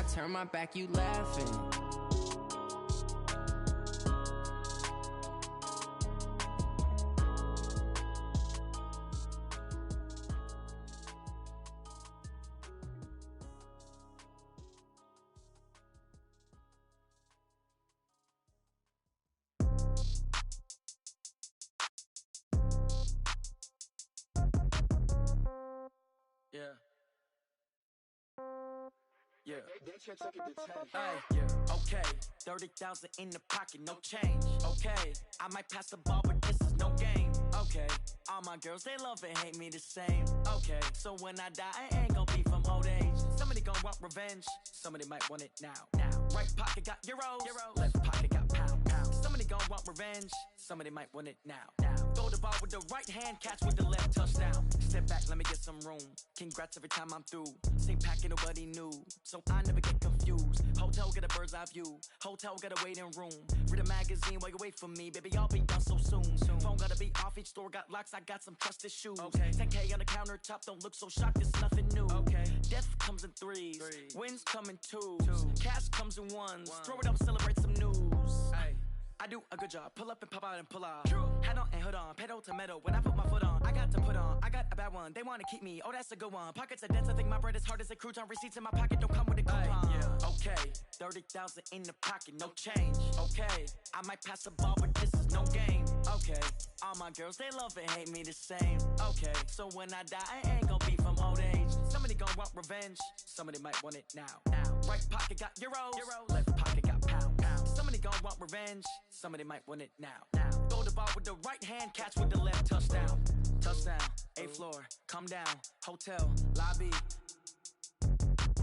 I turn my back, you laughing. Yeah. Yeah. Hey, yeah. Okay. 30,000 in the pocket, no change. Okay. I might pass the ball, but this is no game. Okay. All my girls, they love and hate me the same. Okay. So when I die, I ain't gon' be from old age. Somebody gon' want revenge. Somebody might want it now. Right pocket got euros. Left pocket got pound. Somebody gon' want revenge. Somebody might want it now. Throw the ball with the right hand, catch with the left, touchdown. Step back, let me get some room. Congrats every time I'm through. Same packet, nobody knew, so I never get confused. Hotel get a bird's eye view. Hotel got a waiting room. Read a magazine while you wait for me, baby. I'll be done so soon. Phone gotta be off, each store got locks. I got some trusted shoes. Okay. 10K on the countertop, don't look so shocked. It's nothing new. Okay. Death comes in threes. Wins come in twos. Cash comes in ones. Throw it up, celebrate some news. Ay. I do a good job, pull up and pop out and pull off. Hat on and hood on, pedal to metal. When I put my foot on, I got to put on. I got a bad one, they wanna keep me. Oh, that's a good one. Pockets are dense, I think my bread is hard as a crouton. Receipts in my pocket don't come with a coupon. Yeah. Okay, 30,000 in the pocket, no change. Okay, I might pass the ball, but this is no game. Okay, all my girls, they love and hate me the same. Okay, so when I die, I ain't gon' be from old age. Somebody gon' want revenge, somebody might want it now. Right pocket got euros. Left pocket got pound. Somebody gon' want revenge, somebody might want it now. Throw the ball with the right hand, catch with the left, touchdown. Touchdown, 8th floor, come down, hotel, lobby.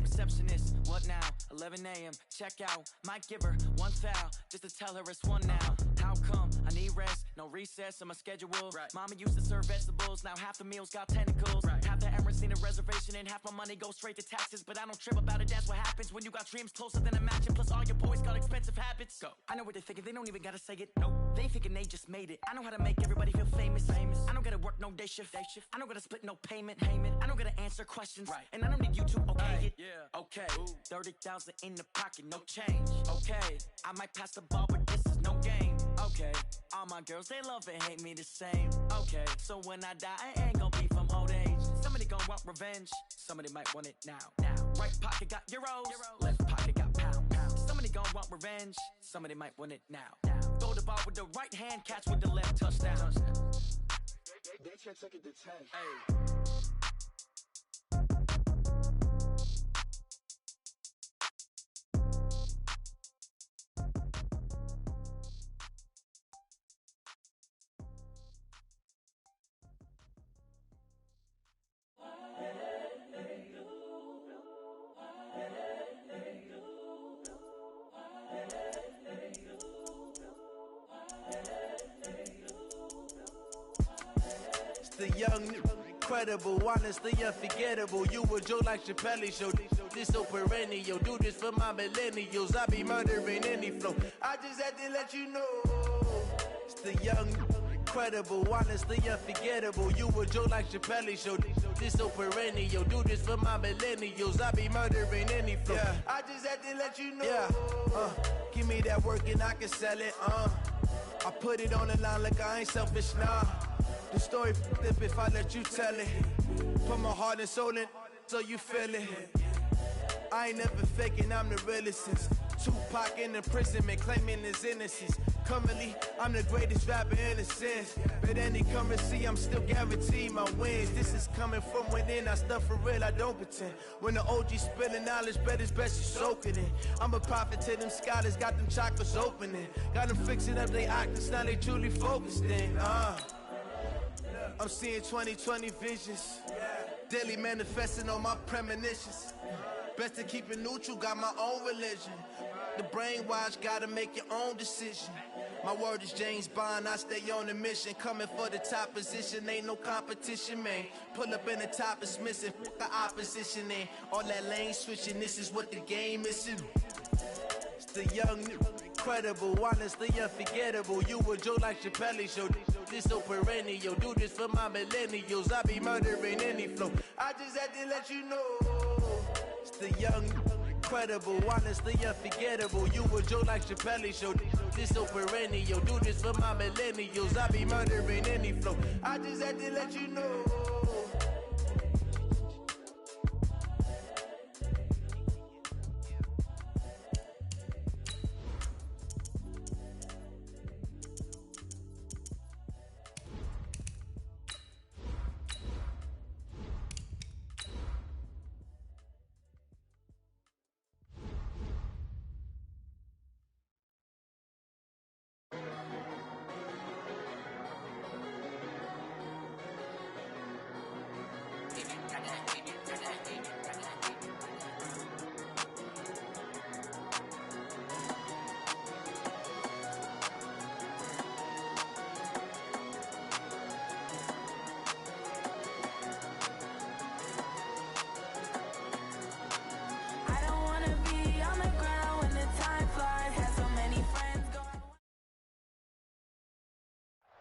Receptionist, what now? 11 a.m., check out. Might give her one foul, just to tell her it's one now. How come? I need rest, no recess in my schedule. Right. Mama used to serve vegetables, now half the meals got tentacles. Right. Half the Emirates need a reservation and half my money goes straight to taxes. But I don't trip about it, that's what happens when you got dreams closer than a match. And plus all your boys got expensive habits. Go. I know what they're thinking, they don't even gotta say it. Nope. They thinking they just made it. I know how to make everybody feel famous. I don't gotta work no day shift. I don't gotta split no payment. I don't gotta answer questions. Right. And I don't need you to okay it. Yeah. Okay. 30,000 in the pocket, no change. Okay. I might pass the ball, but this is no game. Okay. All my girls, they love and hate me the same. Okay. So when I die, I ain't gon' be from old age. Somebody gon' want revenge. Somebody might want it now. Right pocket got euros. Left pocket got pound. Somebody gon' want revenge. Somebody might want it now. Throw the ball with the right hand, catch with the left, touchdown. They can't take it to 10. Hey. The young, incredible, honestly unforgettable. You a Joe like Chappelle show. This so perennial. Do this for my millennials. I be murdering any flow. I just had to let you know. It's the young, incredible, honestly unforgettable. You a Joe like Chappelle show. This so perennial. Do this for my millennials. I be murdering any flow. Yeah. I just had to let you know. Yeah. Give me that work and I can sell it. I put it on the line like I ain't selfish, nah. The story f***ed if I let you tell it. Put my heart and soul in so you feel it. I ain't never faking, I'm the realest since Tupac in imprisonment, claiming his innocence. Currently, I'm the greatest rapper in a sense. But any currency, I'm still guaranteed my wins. This is coming from within, I stuff for real, I don't pretend. When the OG spilling knowledge, bet it's best you soak it in. I'm a prophet to them scholars, got them chakras opening. Got them fixing up they octaves, now they truly focused in. I'm seeing 2020 visions, daily manifesting on my premonitions. Best to keep it neutral, got my own religion. The brainwash, gotta make your own decision. My word is James Bond, I stay on a mission. Coming for the top position, ain't no competition, man. Pull up in the top, it's missing, the opposition in. All that lane switching, this is what the game is. It's the young, incredible, honestly unforgettable. You a Joe like Chappelle show. This so perennial. Do this for my millennials. I be murdering any flow. I just had to let you know. It's the young, incredible, honestly unforgettable. You a Joe like Chappelle show. This so perennial. Do this for my millennials. I be murdering any flow. I just had to let you know.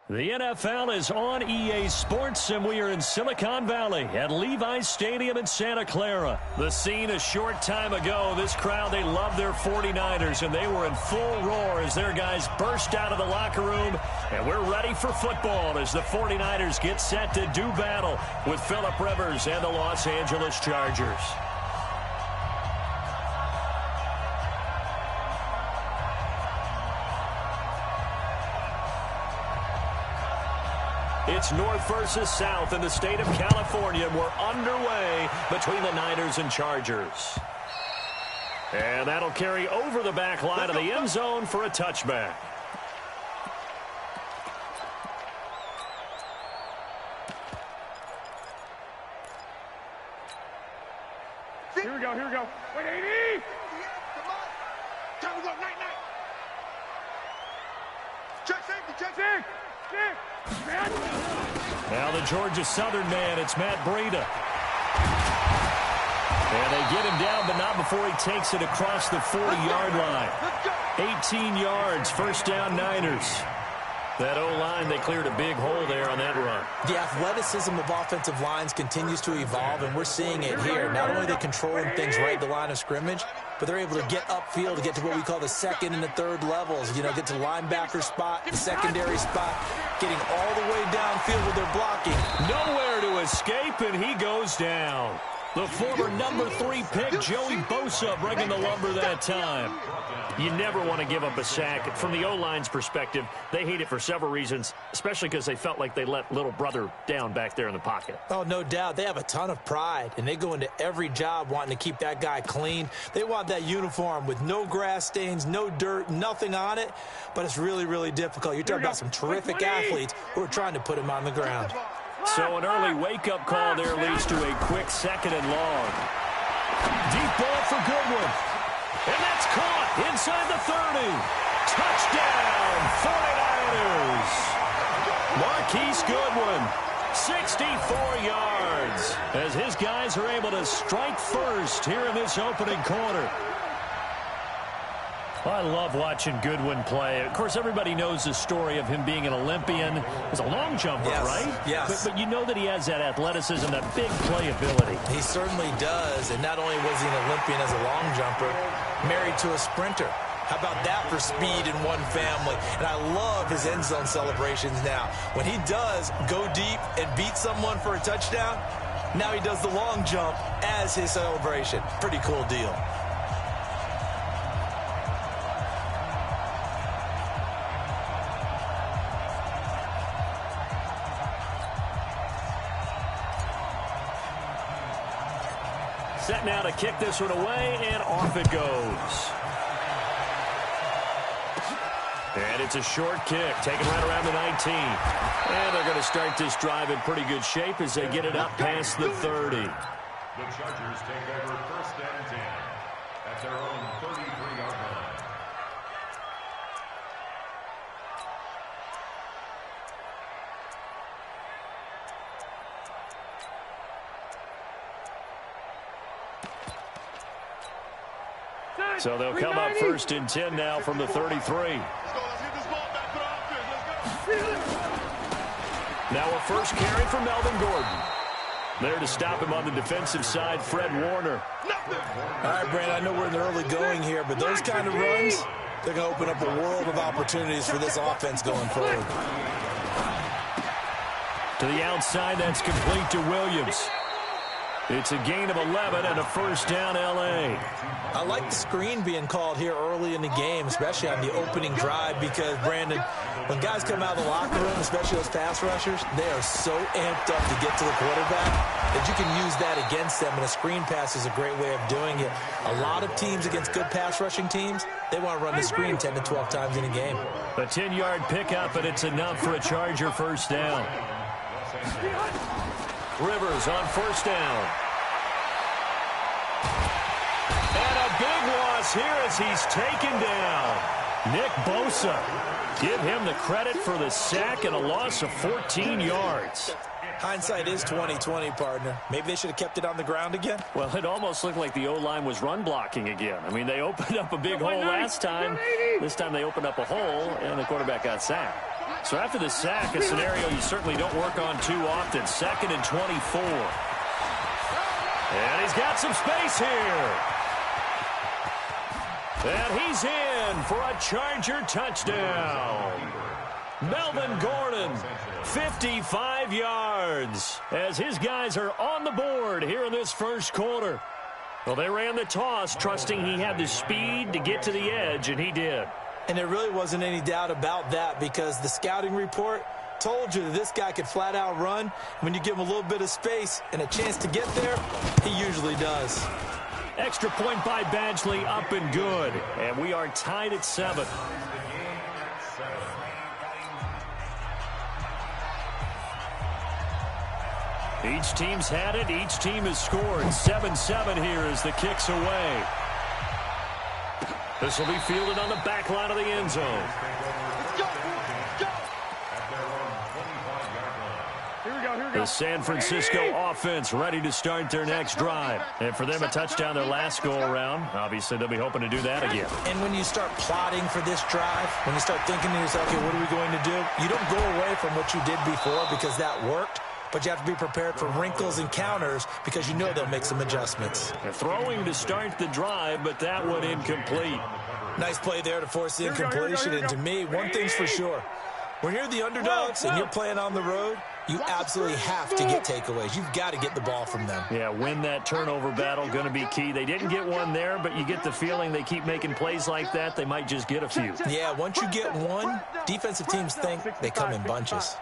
The NFL is on EA Sports, and we are in Silicon Valley at Levi's Stadium in Santa Clara. The scene a short time ago, this crowd, they love their 49ers, and they were in full roar as their guys burst out of the locker room. And we're ready for football as the 49ers get set to do battle with Phillip Rivers and the Los Angeles Chargers. It's north versus south in the state of California. We're underway between the Niners and Chargers. And that'll carry over the back line of the end zone for a touchback. Here we go, here we go. Wait, 80! Come on! Time to go, night. Check safety, check safety! Now the Georgia Southern man, it's Matt Breida. And they get him down, but not before he takes it across the 40-yard line. 18 yards, first down Niners. That O-line, they cleared a big hole there on that run. The athleticism of offensive lines continues to evolve, and we're seeing it here. Not only are they controlling things right at the line of scrimmage, but they're able to get upfield to get to what we call the second and the third levels. You know, get to linebacker spot, the secondary spot, getting all the way downfield with their blocking. Nowhere to escape, and he goes down. The former number 3 pick, Joey Bosa, bringing the lumber that time. You never want to give up a sack. From the O-line's perspective, they hate it for several reasons, especially because they felt like they let little brother down back there in the pocket. Oh, no doubt. They have a ton of pride, and they go into every job wanting to keep that guy clean. They want that uniform with no grass stains, no dirt, nothing on it, but it's really, really difficult. You're talking about some terrific athletes who are trying to put him on the ground. So an early wake-up call there leads to a quick 2nd and long. Deep ball for Goodwin. And that's caught inside the 30. Touchdown, 49ers. Marquise Goodwin, 64 yards, as his guys are able to strike first here in this opening quarter. I love watching Goodwin play. Of course, everybody knows the story of him being an Olympian. He's a long jumper, right? Yes. But you know that he has that athleticism, that big playability. He certainly does. And not only was he an Olympian as a long jumper, married to a sprinter. How about that for speed in one family? And I love his end zone celebrations now. When he does go deep and beat someone for a touchdown, now he does the long jump as his celebration. Pretty cool deal. Set now to kick this one away, and off it goes. And it's a short kick, taken right around the 19. And they're going to start this drive in pretty good shape as they get it up past the 30. The Chargers take over 1st and 10 at their own 33-yard line. So they'll come up 1st and 10 now from the 33. Let's get this ball back for offense. Let's go. Now a first carry for Melvin Gordon. There to stop him on the defensive side, Fred Warner. All right, Brandon, I know we're in the early going here, but those kind of runs, they're going to open up a world of opportunities for this offense going forward. To the outside, that's complete to Williams. It's a gain of 11 and a first down, L.A. I like the screen being called here early in the game, especially on the opening drive, because, Brandon, when guys come out of the locker room, especially those pass rushers, they are so amped up to get to the quarterback that you can use that against them, and a screen pass is a great way of doing it. A lot of teams against good pass rushing teams, they want to run the screen 10 to 12 times in a game. A 10-yard pickup, and it's enough for a Charger first down. Rivers on first down. And a big loss here as he's taken down. Nick Bosa. Give him the credit for the sack and a loss of 14 yards. Hindsight is 20/20, partner. Maybe they should have kept it on the ground again. Well, it almost looked like the O-line was run blocking again. I mean, they opened up a big hole last time. This time they opened up a hole, and the quarterback got sacked. So after the sack, a scenario you certainly don't work on too often. 2nd and 24. And he's got some space here. And he's in for a Charger touchdown. Melvin Gordon, 55 yards, as his guys are on the board here in this first quarter. Well, they ran the toss, trusting he had the speed to get to the edge, and he did. And there really wasn't any doubt about that, because the scouting report told you that this guy could flat out run. When you give him a little bit of space and a chance to get there, he usually does. Extra point by Badgley, up and good. And we are tied at 7. Each team's had it. Each team has scored. 7-7 here as the kick's away. This will be fielded on the back line of the end zone. The San Francisco offense ready to start their next drive. And for them, a touchdown their last go-around. Obviously, they'll be hoping to do that again. And when you start plotting for this drive, when you start thinking to yourself, okay, what are we going to do? You don't go away from what you did before because that worked. But you have to be prepared for wrinkles and counters because you know they'll make some adjustments. They're throwing to start the drive, but that one incomplete. Nice play there to force the incompletion. And to me, one thing's for sure. When you're the underdogs and you're playing on the road, you absolutely have to get takeaways. You've got to get the ball from them. Yeah, win that turnover battle, going to be key. They didn't get one there, but you get the feeling they keep making plays like that, they might just get a few. Yeah, once you get one, defensive teams think they come in bunches.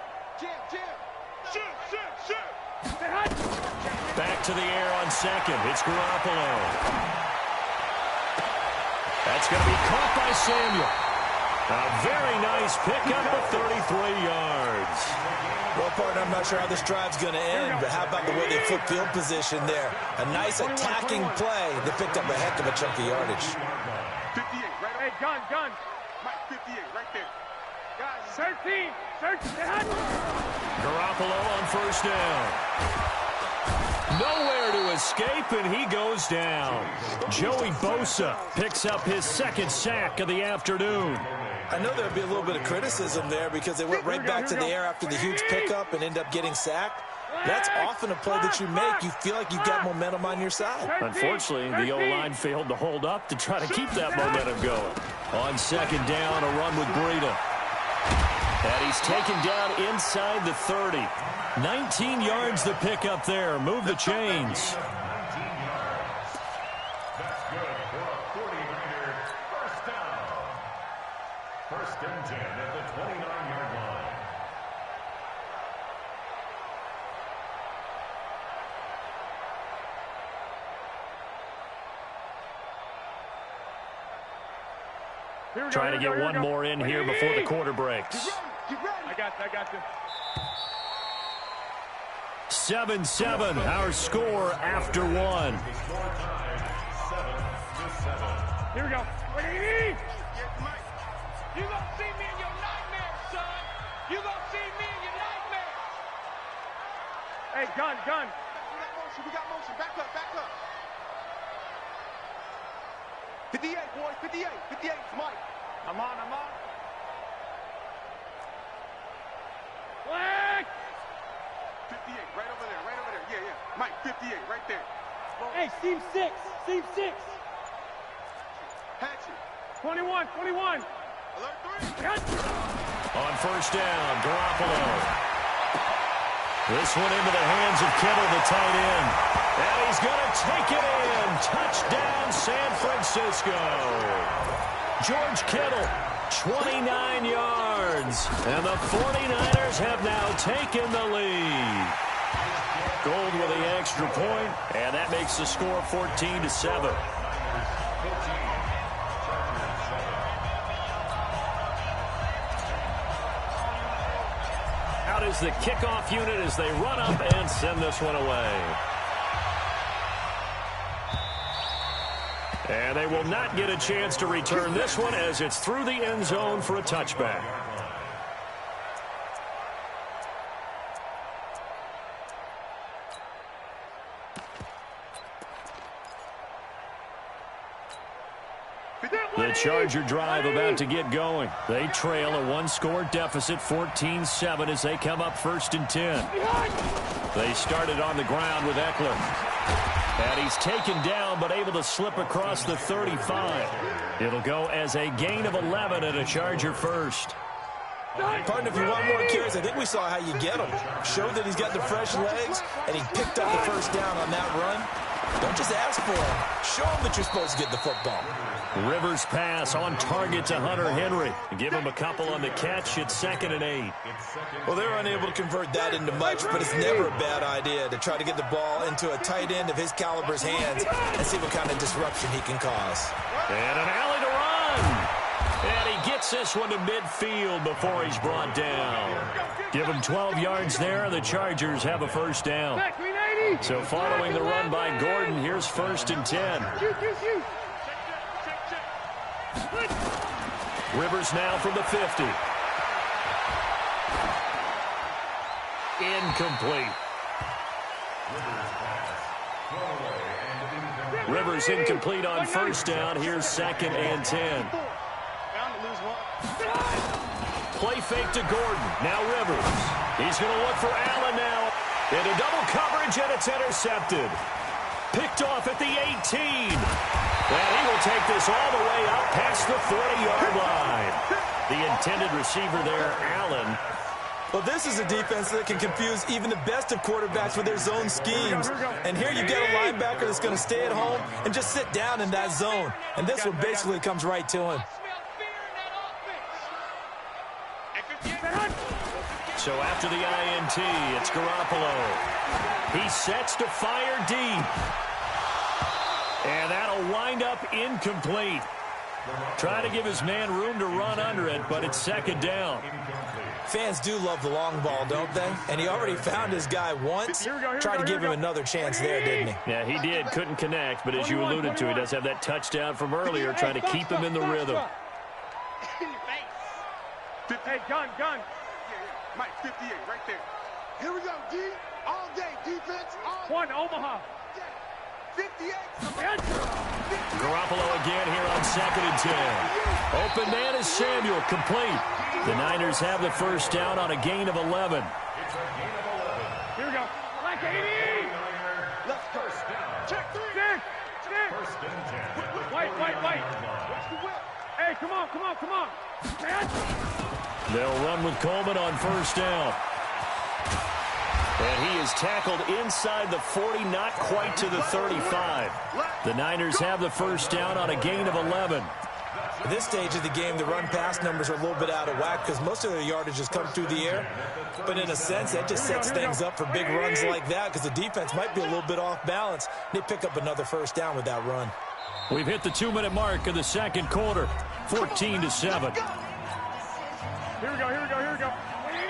Back to the air on second. It's Garoppolo. That's going to be caught by Samuel. A very nice pickup of 33 yards. Well, partner, I'm not sure how this drive's going to end, but how about the way they flip field position there? A nice attacking play that picked up a heck of a chunk of yardage. 58, right? Hey, gun. Mike, 58, right there. Guys, 13. Garoppolo on first down. Nowhere to escape, and he goes down. Joey Bosa picks up his second sack of the afternoon. I know there'll be a little bit of criticism there because they went right back to the air after the huge pickup and end up getting sacked. That's often a play that you make. You feel like you've got momentum on your side. Unfortunately, the O-line failed to hold up to try to keep that momentum going. On second down, a run with Breida. And he's taken down inside the 30. 19 yards the pick up there. Move the chains. That's good for a 49er first down. First and 10 at the 29-yard line. Trying to get one more in here before the quarter breaks. I got you. 7-7, our score after one. Here we go. Ready? You gonna see me in your nightmares, son. You gonna see me in your nightmares. Hey, gun. We got motion. Back up. 58, boys. 58. 58, Mike. I'm on. Flag! 58, right over there. Yeah. Mike, 58, right there. Hey, seam 6. Seam 6. Hatchet. 21. Alert 3. On first down, Garoppolo. This one into the hands of Kittle, the tight end. And he's going to take it in. Touchdown, San Francisco. George Kittle, 29 yards. And the 49ers have now taken the lead. Gold with the extra point, and that makes the score 14-7. Out is the kickoff unit as they run up and send this one away. And they will not get a chance to return this one as it's through the end zone for a touchback. The Charger drive about to get going. They trail a one-score deficit, 14-7, as they come up 1st and 10. They started on the ground with Eckler. And he's taken down, but able to slip across the 35. It'll go as a gain of 11 and a Charger first. Partner, if you want more carries, I think we saw how you get him. Showed that he's got the fresh legs, and he picked up the first down on that run. Don't just ask for him. Show him that you're supposed to get the football. Rivers pass on target to Hunter Henry. Give him a couple on the catch. It's 2nd and 8. Well, they're unable to convert that into much, but it's never a bad idea to try to get the ball into a tight end of his caliber's hands and see what kind of disruption he can cause. And an alley to run. And he gets this one to midfield before he's brought down. Give him 12 yards there. The Chargers have a first down. So following the run by Gordon, here's 1st and 10. Rivers now from the 50. Incomplete. Rivers incomplete on first down. Here's 2nd and 10. Play fake to Gordon. Now Rivers. He's going to look for Allen now. Into double coverage, and it's intercepted. Picked off at the 18. And he will take this all the way up past the 40-yard line. The intended receiver there, Allen. Well, this is a defense that can confuse even the best of quarterbacks with their zone schemes. And here you get a linebacker that's going to stay at home and just sit down in that zone. And this one basically comes right to him. So after the INT, it's Garoppolo. He sets to fire deep. And that'll wind up incomplete. Trying to give his man room to run under it, but it's 2nd down. Fans do love the long ball, don't they? And he already found his guy once. Tried to give him another chance there, didn't he? Yeah, he did. Couldn't connect, but as you alluded to, he does have that touchdown from earlier, trying to keep him in the rhythm. Hey, gun. Mike, 58, right there. Here we go, D. All day, defense. One, Omaha. 58. Garoppolo again here on 2nd and 10. Open man is Samuel, complete. The Niners have the first down on a gain of 11. Here we go. Black 80. Let's first down. Check 3. Stick. First and 10. White. Hey, come on. They'll run with Coleman on first down. And he is tackled inside the 40, not quite to the 35. The Niners have the first down on a gain of 11. At this stage of the game, the run-pass numbers are a little bit out of whack because most of their yardage has come through the air. But in a sense, that just sets things up for big runs like that because the defense might be a little bit off balance. They pick up another first down with that run. We've hit the 2-minute mark of the second quarter, 14-7. Here we go.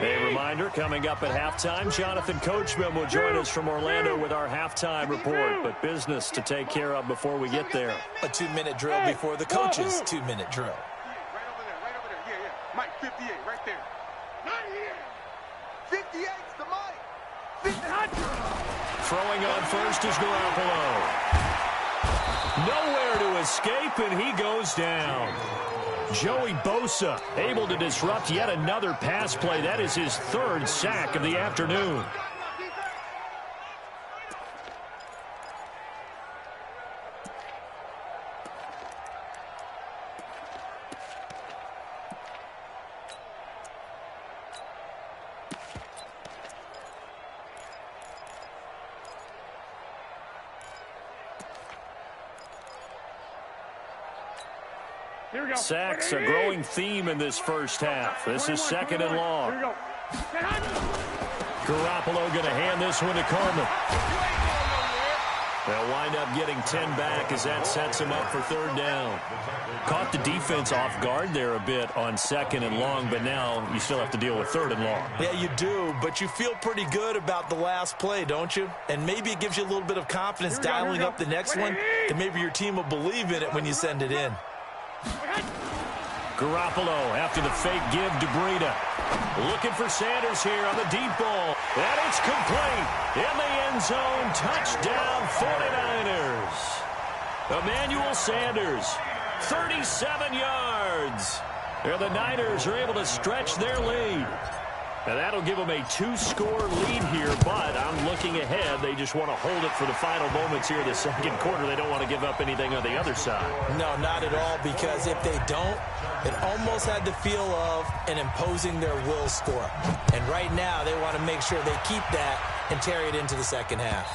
A reminder, coming up at halftime, Jonathan Coachman will join us from Orlando with our halftime report, but business to take care of before we get there. A 2-minute drill before the coach's 2-minute drill. Right over there. Yeah. Mike, 58, right there. Not here. 58's the Mike. Throwing on first is Garoppolo. Nowhere to escape, and he goes down. Joey Bosa able to disrupt yet another pass play. That is his 3rd sack of the afternoon. Sacks a growing theyam in this first half. This is 2nd and long. Here we go. Garoppolo going to hand this one to Coleman. They'll wind up getting 10 back as that sets him up for 3rd down. Caught the defense off guard there a bit on 2nd and long, but now you still have to deal with 3rd and long. Yeah, you do, but you feel pretty good about the last play, don't you? And maybe it gives you a little bit of confidence dialing up the next one, that maybe your team will believe in it when you send it in. Garoppolo after the fake give to Breida. Looking for Sanders here on the deep ball. And it's complete. In the end zone. Touchdown 49ers. Emmanuel Sanders. 37 yards. And the Niners are able to stretch their lead. And that'll give them a 2-score lead here, but I'm looking ahead. They just want to hold it for the final moments here in the 2nd quarter. They don't want to give up anything on the other side. No, not at all, because if they don't, it almost had the feel of an imposing their will score. And right now, they want to make sure they keep that and carry it into the 2nd half.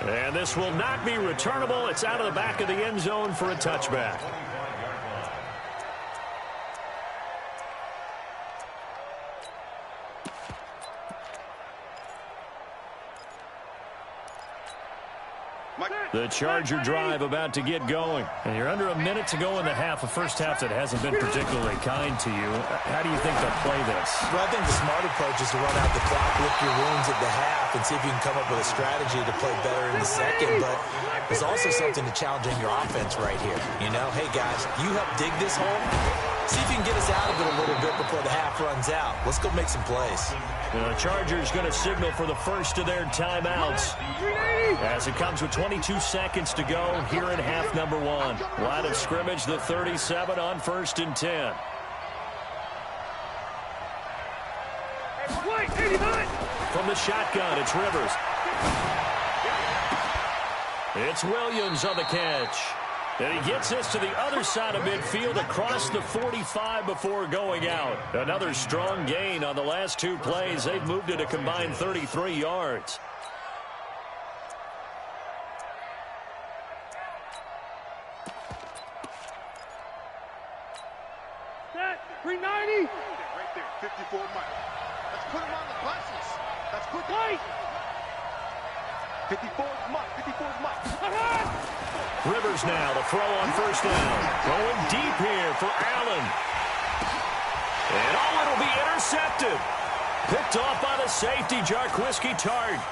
And this will not be returnable. It's out of the back of the end zone for a touchback. The Charger drive about to get going. And you're under a minute to go in the half, a first half that hasn't been particularly kind to you. How do you think they'll play this? Well, I think the smart approach is to run out the clock, lick your wounds at the half, and see if you can come up with a strategy to play better in the 2nd. But there's also something to challenging your offense right here. You know, hey, guys, you help dig this hole. See if you can get us out of it a little bit before the half runs out. Let's go make some plays. The Chargers going to signal for the first of their timeouts as it comes with 22 seconds to go here in half number 1. Line of scrimmage, the 37 on 1st and 10. From the shotgun, it's Rivers. It's Williams on the catch. And he gets this to the other side of midfield across the 45 before going out. Another strong gain on the last 2 plays. They've moved it a combined 33 yards. Set. 390. Right there. 54 Mike. Let's put him on the buses. That's quick. Right. 54's Mike. 54's Mike. Rivers now, the throw on 1st down. Going deep here for Allen. And it'll be intercepted. Picked off by the safety, Jarquiski Tart.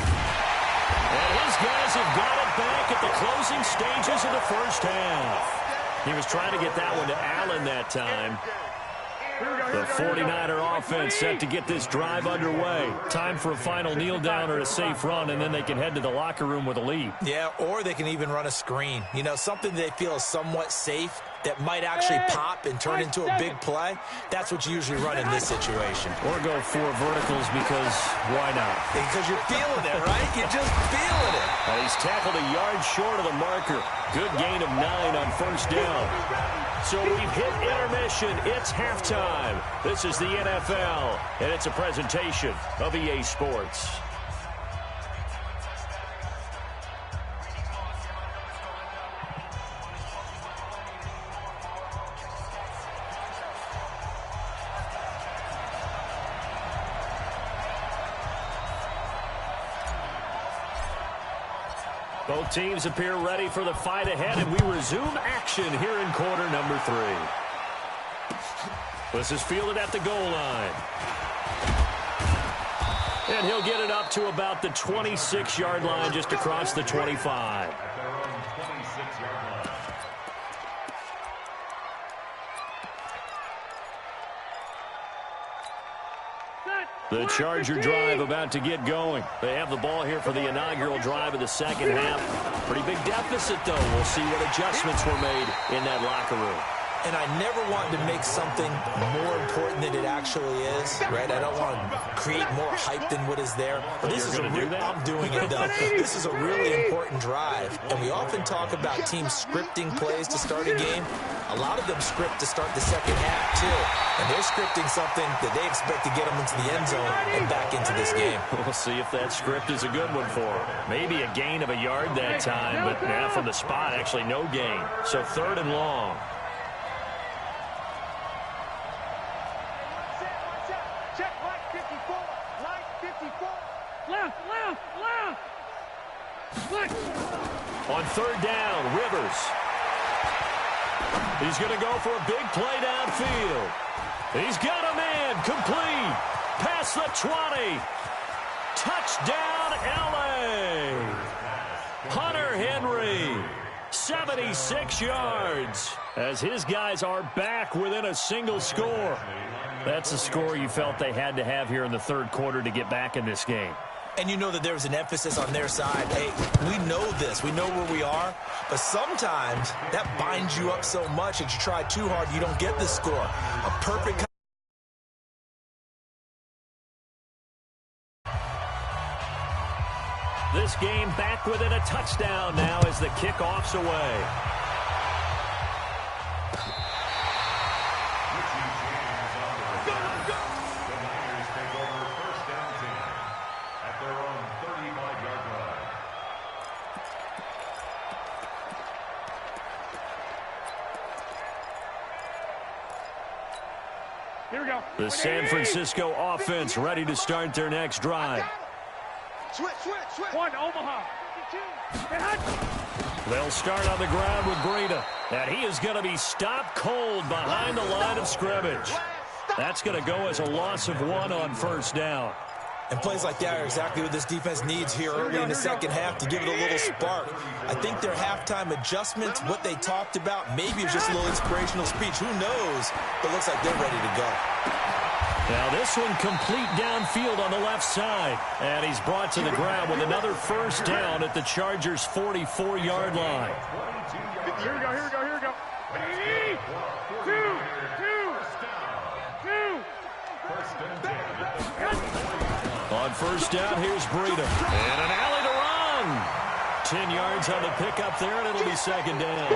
And his guys have got it back at the closing stages of the first half. He was trying to get that one to Allen that time. The 49er offense set to get this drive underway. Time for a final kneel down or a safe run, and then they can head to the locker room with a lead. Yeah, or they can even run a screen. You know, something they feel is somewhat safe that might actually pop and turn into a big play. That's what you usually run in this situation. Or go 4 verticals because why not? Because you're feeling it, right? You're just feeling it. And he's tackled a yard short of the marker. Good gain of 9 on 1st down. So we've hit intermission. It's halftime. This is the NFL, and it's a presentation of EA Sports. Both teams appear ready for the fight ahead, and we resume action here in quarter number 3. This is fielded at the goal line. And he'll get it up to about the 26-yard line, just across the 25. The Charger drive about to get going. They have the ball here for the inaugural drive of the 2nd half. Pretty big deficit, though. We'll see what adjustments were made in that locker room. and I never want to make something more important than it actually is, right? I don't want to create more hype than what is there. But this is I'm doing it, though. This is a really important drive, and we often talk about teams scripting plays to start a game. A lot of them script to start the second half, too. And they're scripting something that they expect to get them into the end zone and back into this game. We'll see if that script is a good one for them. Maybe a gain of a yard that time, but now from the spot, actually no gain. So 3rd and long. Check line 54. Line 54. Left. On 3rd down, Rivers. He's going to go for a big play downfield. He's got a man complete. Past the 20. Touchdown, L.A. Hunter Henry, 76 yards, as his guys are back within a single score. That's a score you felt they had to have here in the 3rd quarter to get back in this game. And you know that there's an emphasis on their side. Hey, we know this. We know where we are. But sometimes that binds you up so much that you try too hard, you don't get the score. A perfect. This game back within a touchdown now as the kickoff's away. Here we go. The San Francisco offense ready to start their next drive. Switch. One, Omaha. 52. They'll start on the ground with Breida. And he is going to be stopped cold behind the line of scrimmage. That's going to go as a loss of 1 on 1st down. And plays like that are exactly what this defense needs here early in the second half to give it a little spark. I think their halftime adjustments, what they talked about, maybe it was just a little inspirational speech. Who knows? But it looks like they're ready to go. Now this one complete downfield on the left side. And he's brought to the ground with another 1st down at the Chargers' 44-yard line. Here we go. 2. On 1st down, here's Breida. And an alley to run. 10 yards on the pickup there, and it'll be 2nd down.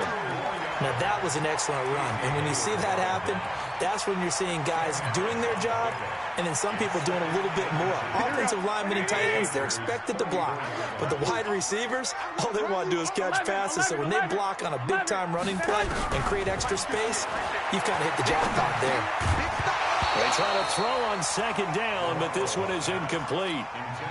Now, that was an excellent run. And when you see that happen, that's when you're seeing guys doing their job and then some people doing a little bit more. Offensive linemen and tight ends, they're expected to block. But the wide receivers, all they want to do is catch passes. So when they block on a big-time running play and create extra space, you've kind of hit the jackpot there. They try to throw on 2nd down, but this one is incomplete.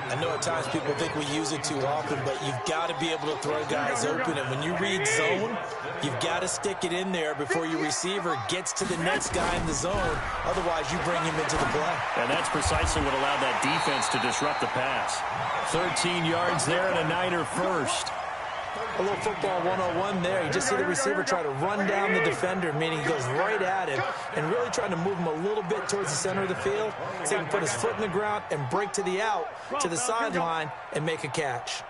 I know at times people think we use it too often, but you've got to be able to throw guys open. And when you read zone, you've got to stick it in there before your receiver gets to the next guy in the zone. Otherwise, you bring him into the play. And that's precisely what allowed that defense to disrupt the pass. 13 yards there and a Niner first. A little football 101 there. You just see the receiver try to run down the defender, meaning he goes right at him and really trying to move him a little bit towards the center of the field so he can put his foot in the ground and break to the out, to the sideline, and make a catch.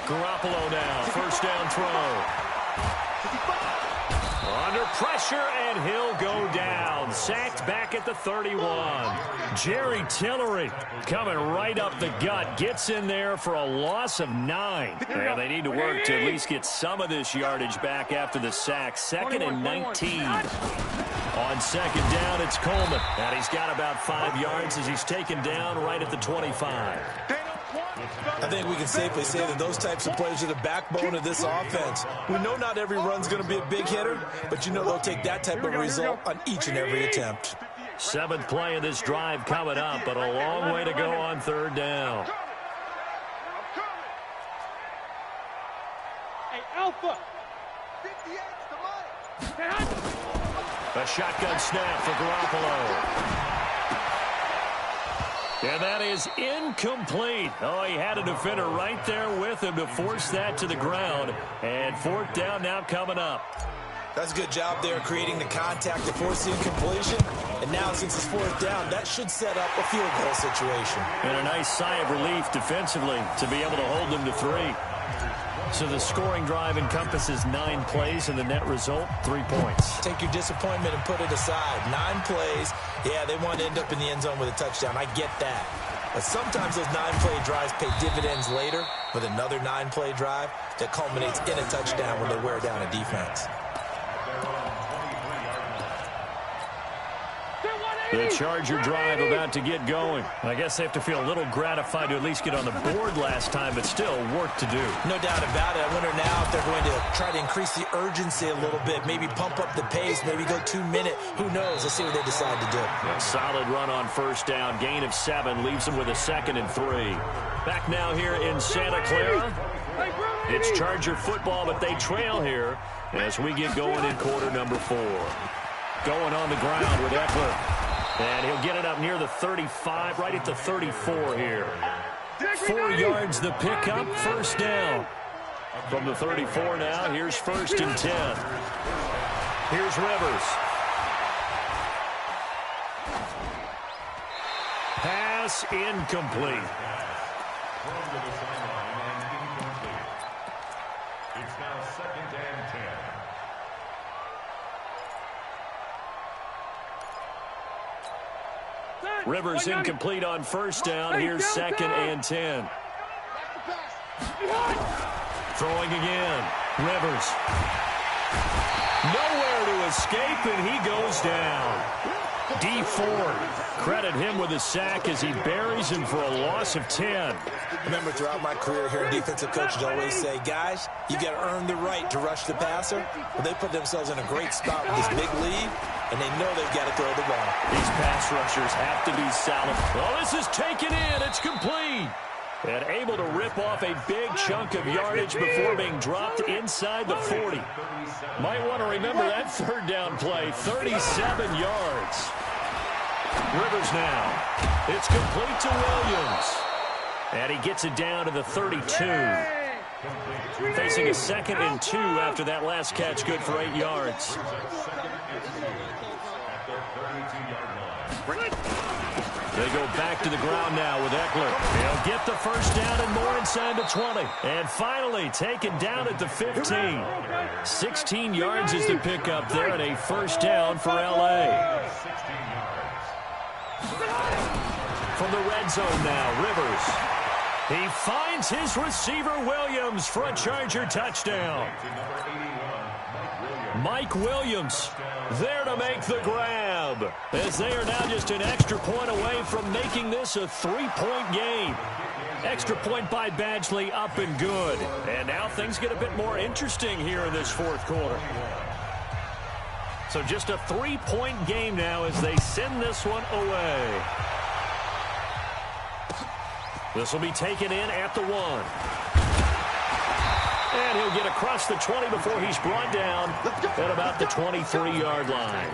Garoppolo now, 1st down throw. Under pressure, and he'll go down. Sacked back at the 31. Jerry Tillery coming right up the gut. Gets in there for a loss of 9. And they need to work to at least get some of this yardage back after the sack. 2nd and 19. On 2nd down, it's Coleman. And he's got about 5 yards as he's taken down right at the 25. I think we can safely say that those types of plays are the backbone of this offense. We know not every run's going to be a big hitter, but you know they'll take that type of result on each and every attempt. 7th play of this drive coming up, but a long way to go on 3rd down. Hey, Alpha. A shotgun snap for Garoppolo. And that is incomplete. Oh, he had a defender right there with him to force that to the ground. And 4th down now coming up. That's a good job there creating the contact to force the incompletion. And now since it's fourth down, that should set up a field goal situation. And a nice sigh of relief defensively to be able to hold them to 3. So the scoring drive encompasses 9 plays, and the net result, 3 points. Take your disappointment and put it aside. 9 plays. Yeah, they want to end up in the end zone with a touchdown. I get that. But sometimes those 9-play drives pay dividends later with another 9-play drive that culminates in a touchdown when they wear down a defense. The Charger drive about to get going. I guess they have to feel a little gratified to at least get on the board last time, but still work to do. No doubt about it. I wonder now if they're going to try to increase the urgency a little bit, maybe pump up the pace, maybe go 2-minute. Who knows? Let's see what they decide to do. A solid run on first down. Gain of 7 leaves them with a 2nd and 3. Back now here in Santa Clara. It's Charger football, but they trail here as we get going in quarter number 4. Going on the ground with Eckler. And he'll get it up near the 35, right at the 34 here. 4 yards the pickup, first down. From the 34 now, here's 1st and 10. Here's Rivers. Pass incomplete. It's now 2nd and 10. Rivers incomplete on first down. Here's 2nd and 10. Throwing again. Rivers. Nowhere to escape, and he goes down. D Ford, credit him with a sack as he buries him for a loss of 10. Remember, throughout my career here, defensive coaches always say, guys, you got to earn the right to rush the passer. Well, they put themselves in a great spot with this big lead, and they know they've got to throw the ball. These pass rushers have to be solid. Well, this is taken in. It's complete. And able to rip off a big chunk of yardage before being dropped inside the 40. Might want to remember that 3rd down play, 37 yards. Rivers now. It's complete to Williams. And he gets it down to the 32. Facing a 2nd and 2 after that last catch, good for 8 yards. They go back to the ground now with Eckler. He'll get the first down and more inside the 20. And finally taken down at the 15. 16 yards is the pickup there and a first down for L.A. From the red zone now, Rivers. He finds his receiver Williams for a Charger touchdown. Mike Williams there to make the grab, as they are now just an extra point away from making this a 3-point game. Extra point by Badgley, up and good. And now things get a bit more interesting here in this 4th quarter. So just a 3-point game now as they send this one away. This will be taken in at the 1. And he'll get across the 20 before he's brought down at about the 23-yard line.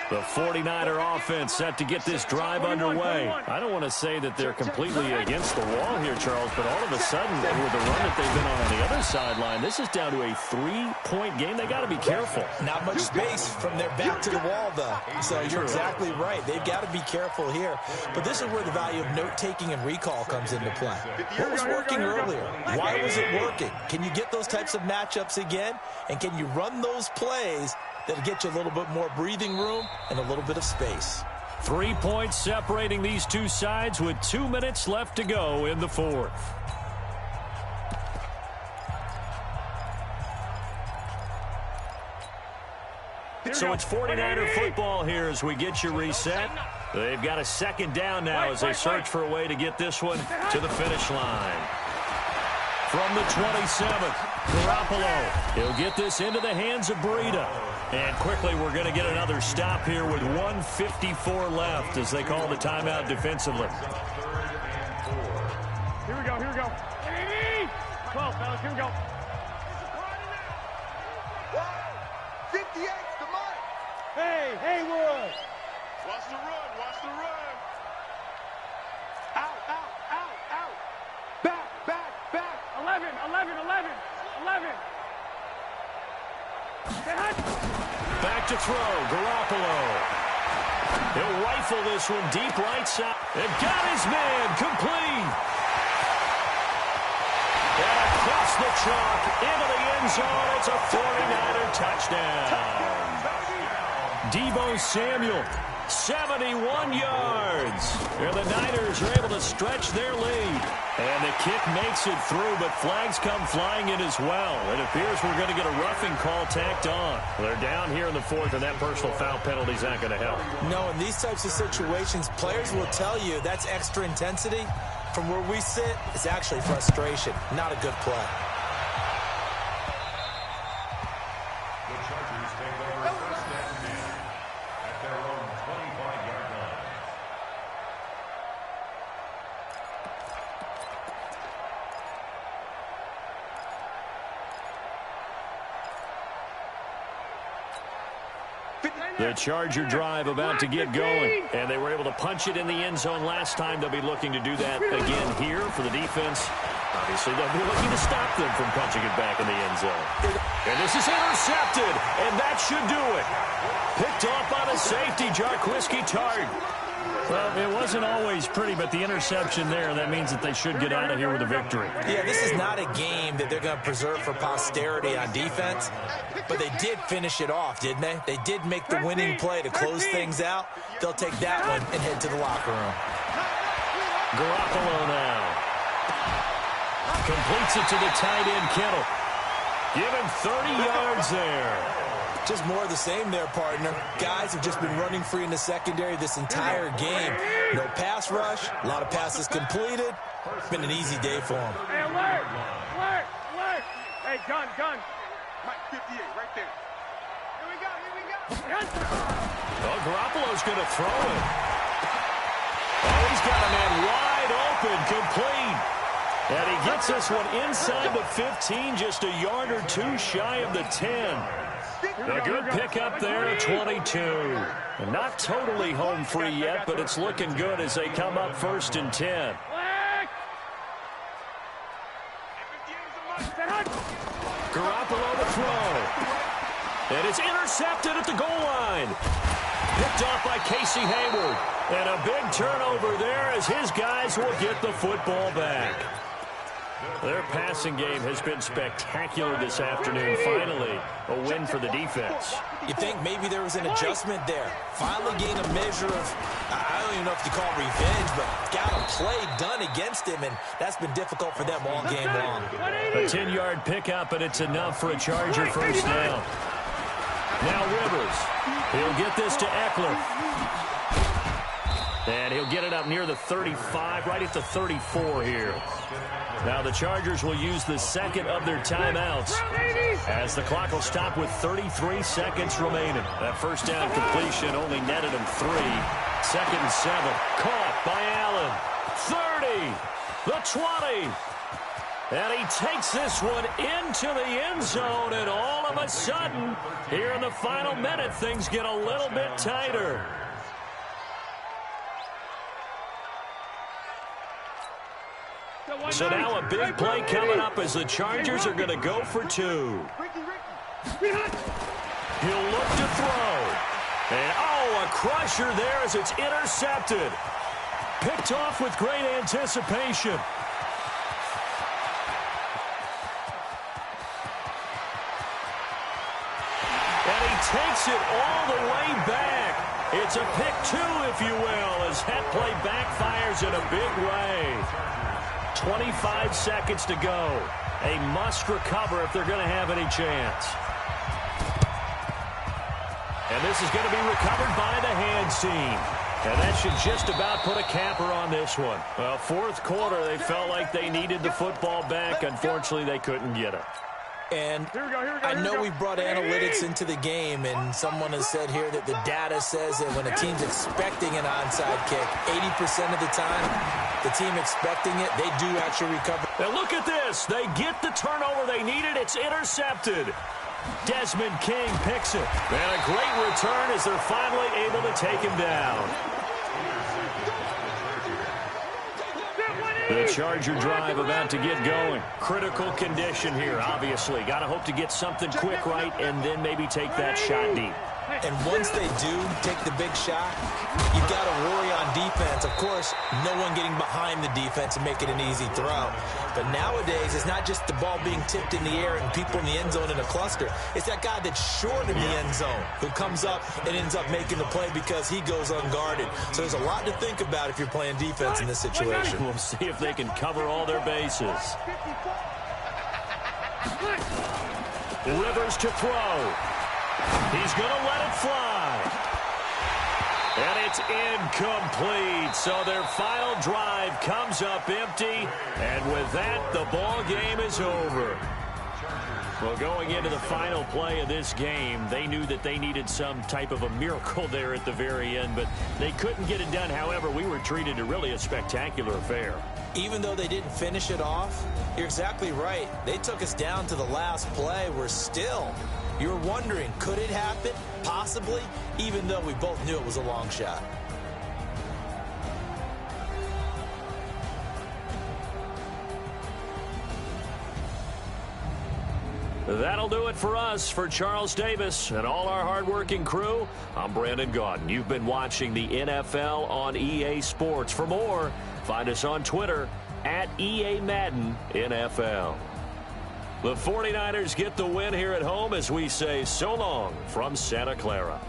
The 49er offense set to get this drive underway. I don't want to say that they're completely against the wall here, Charles, but all of a sudden, with the run that they've been on the other sideline, this is down to a 3-point game. They got to be careful. Not much space from their back to the wall, though. So you're exactly right. They've got to be careful here. But this is where the value of note-taking and recall comes into play. What was working earlier? Why was it working? Can you get those types of matchups again? And can you run those plays that'll get you a little bit more breathing room and a little bit of space? 3 points separating these two sides with 2 minutes left to go in the 4th. So it's 49er football here as we get you reset. They've got a 2nd down now as they search for a way to get this one to the finish line. From the 27th, Garoppolo. He'll get this into the hands of Breida. And quickly we're going to get another stop here with 1:54 left as they call the timeout defensively. Here we go, here we go. 12, fellas, here we go. 58's the mark. Hey, Haywood. Watch the run, watch the run. Out. Back. 11. to throw. Garoppolo. He'll rifle this one deep right side. And got his man complete. And across the chalk into the end zone. It's a 49er touchdown. Deebo Samuel, 71 yards. And the Niners are able to stretch their lead. And the kick makes it through, but flags come flying in as well. It appears we're going to get a roughing call tacked on. They're down here in the fourth, and that personal foul penalty is not going to help. No, in these types of situations, players will tell you that's extra intensity. From where we sit, it's actually frustration, not a good play. The Chargers take over first and 10 at their own 25-yard line. The Charger drive about to get going, and they were able to punch it in the end zone last time. They'll be looking to do that again here for the defense. Obviously, they'll be looking to stop them from punching it back in the end zone. And this is intercepted, and that should do it. Picked off by the safety, Jarquiski Tart. Well, it wasn't always pretty, but the interception there, that means that they should get out of here with a victory. Yeah, this is not a game that they're going to preserve for posterity on defense, but they did finish it off, didn't they? They did make the winning play to close things out. They'll take that one and head to the locker room. Garoppolo now. Completes it to the tight end, Kittle. Give him 30 yards there. Just more of the same there, partner. Guys have just been running free in the secondary this entire game. No pass rush, a lot of passes completed. It's been an easy day for them. Hey, alert! Alert! Alert! Hey, gun! Mike 58, right there. Here we go! Oh, Garoppolo's going to throw it. Oh, he's got a man wide open, complete. And he gets this one inside the 15, just a yard or two shy of the 10. A good pickup there at 22. Not totally home free yet, but it's looking good as they come up first and 10. Garoppolo to throw. And it's intercepted at the goal line. Picked off by Casey Hayward. And a big turnover there as his guys will get the football back. Their passing game has been spectacular this afternoon. Finally, a win for the defense. You think maybe there was an adjustment there. Finally gained a measure of, I don't even know if you call it revenge, but got a play done against him, and that's been difficult for them all game long. A 10-yard pickup, and it's enough for a Charger first down. Now Rivers. He'll get this to Eckler. And he'll get it up near the 35, right at the 34 here. Now the Chargers will use the second of their timeouts as the clock will stop with 33 seconds remaining. That first down completion only netted him 3. Second and 7. Caught by Allen. 30. The 20. And he takes this one into the end zone, and all of a sudden, here in the final minute, things get a little bit tighter. So now a big play coming up as the Chargers are going to go for 2. He'll look to throw. And, oh, a crusher there as it's intercepted. Picked off with great anticipation. And he takes it all the way back. It's a pick 2, if you will, as that play backfires in a big way. 25 seconds to go. A must recover if they're going to have any chance. And this is going to be recovered by the hands team. And that should just about put a capper on this one. Well, fourth quarter, they felt like they needed the football back. Unfortunately, they couldn't get it. And I know we brought analytics into the game, and someone has said here that the data says that when a team's expecting an onside kick, 80% of the time, the team expecting it, they do actually recover. Now look at this. They get the turnover they needed. It's intercepted. Desmond King picks it. And a great return as they're finally able to take him down. The Charger drive about to get going. Critical condition here, obviously. Got to hope to get something quick right and then maybe take that shot deep. And once they do take the big shot, you've got to worry on defense. Of course, no one getting behind the defense and make it an easy throw. But nowadays, it's not just the ball being tipped in the air and people in the end zone in a cluster. It's that guy that's short in the end zone who comes up and ends up making the play because he goes unguarded. So there's a lot to think about if you're playing defense in this situation. We'll see if they can cover all their bases. Rivers to throw. He's going to let it fly. And it's incomplete. So their final drive comes up empty. And with that, the ball game is over. Well, going into the final play of this game, they knew that they needed some type of a miracle there at the very end, but they couldn't get it done. However, we were treated to really a spectacular affair. Even though they didn't finish it off, you're exactly right. They took us down to the last play. We're still, you're wondering, could it happen? Possibly, even though we both knew it was a long shot. That'll do it for us. For Charles Davis and all our hardworking crew, I'm Brandon Gaudin. You've been watching the NFL on EA Sports. For more, find us on Twitter at EA Madden NFL. The 49ers get the win here at home as we say so long from Santa Clara.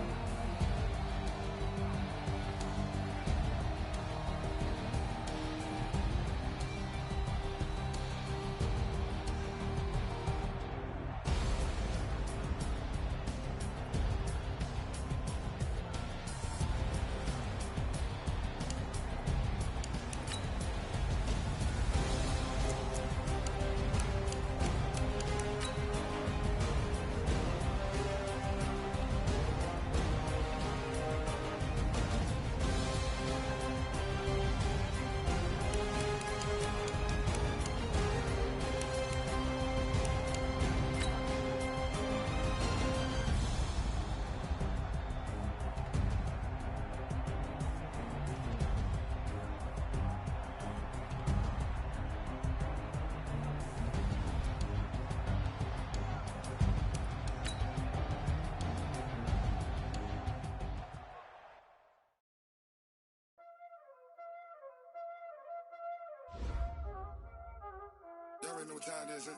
Y'all already know what time it is, huh?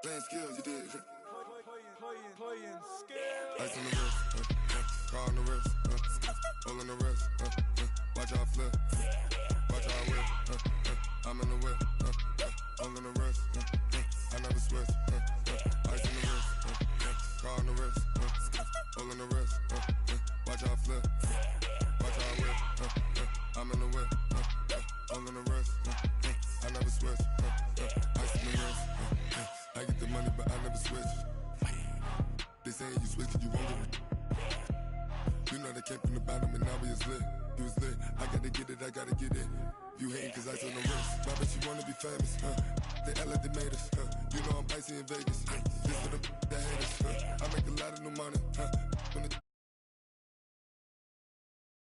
Playing skills, you did. Playing skills. Ice on the wrist, car on the wrist, hole in the wrist, watch out flip, watch out whip, I'm in the whip, hole in the wrist, I never switch, ice on the wrist, car on the wrist, hole in the wrist, watch out flip, watch out whip, I'm in the whip, hole in the wrist, I never switch, ice on the wrist, I get the money but I never switch. They saying you switch 'cause you won't get it. You know they came from the bottom and now we is lit. You was lit, I gotta get it, I gotta get it. You hating 'cause ice on the wrist. Why bet you wanna be famous, They act like they made us, You know I'm icy in Vegas, This for the that hate us, I make a lot of new money,